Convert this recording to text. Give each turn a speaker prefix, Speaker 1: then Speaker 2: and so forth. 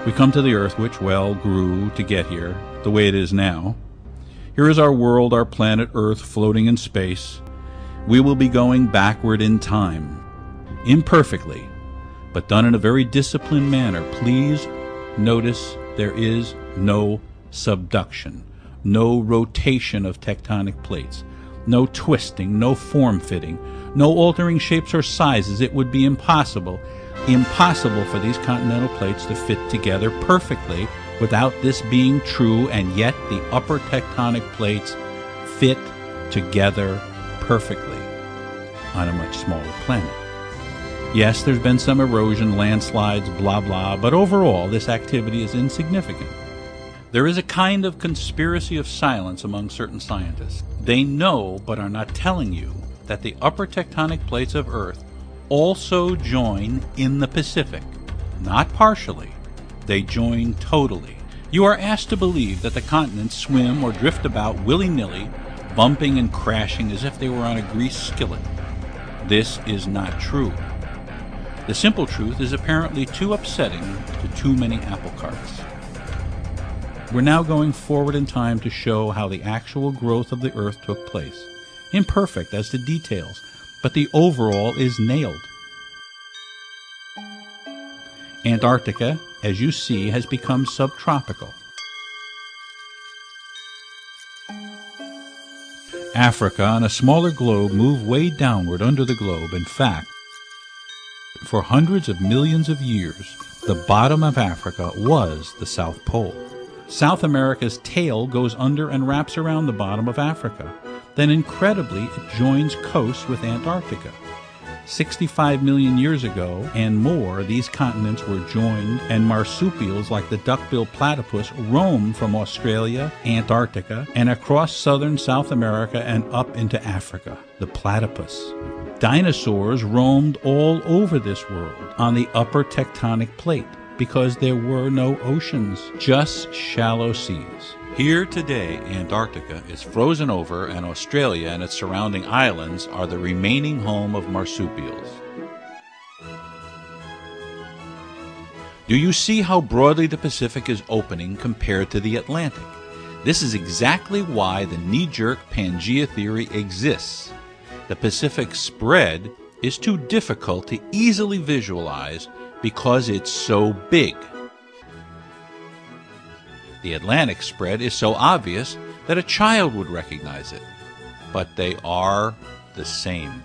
Speaker 1: We come to the Earth, which, well, grew to get here, the way it is now. Here is our world, our planet Earth, floating in space. We will be going backward in time, imperfectly, but done in a very disciplined manner. Please notice there is no subduction, no rotation of tectonic plates, no twisting, no form-fitting, no altering shapes or sizes. It would be impossible for these continental plates to fit together perfectly without this being true, and yet the upper tectonic plates fit together perfectly on a much smaller planet. Yes, there's been some erosion, landslides, blah blah, but overall this activity is insignificant. There is a kind of conspiracy of silence among certain scientists. They know, but are not telling you, that the upper tectonic plates of Earth also join in the Pacific. Not partially, they join totally. You are asked to believe that the continents swim or drift about willy-nilly, bumping and crashing as if they were on a greased skillet. This is not true. The simple truth is apparently too upsetting to too many apple carts. We're now going forward in time to show how the actual growth of the Earth took place. Imperfect as to details, but the overall is nailed. Antarctica, as you see, has become subtropical. Africa, on a smaller globe, moved way downward under the globe. In fact, for hundreds of millions of years, the bottom of Africa was the South Pole. South America's tail goes under and wraps around the bottom of Africa. Then, incredibly, it joins coast with Antarctica. 65 million years ago and more, these continents were joined, and marsupials like the duck-billed platypus roamed from Australia, Antarctica, and across southern South America and up into Africa. The platypus. Dinosaurs roamed all over this world on the upper tectonic plate because there were no oceans, just shallow seas. Here today, Antarctica is frozen over, and Australia and its surrounding islands are the remaining home of marsupials. Do you see how broadly the Pacific is opening compared to the Atlantic? This is exactly why the knee-jerk Pangea theory exists. The Pacific spread is too difficult to easily visualize because it's so big. The Atlantic spread is so obvious that a child would recognize it, but they are the same.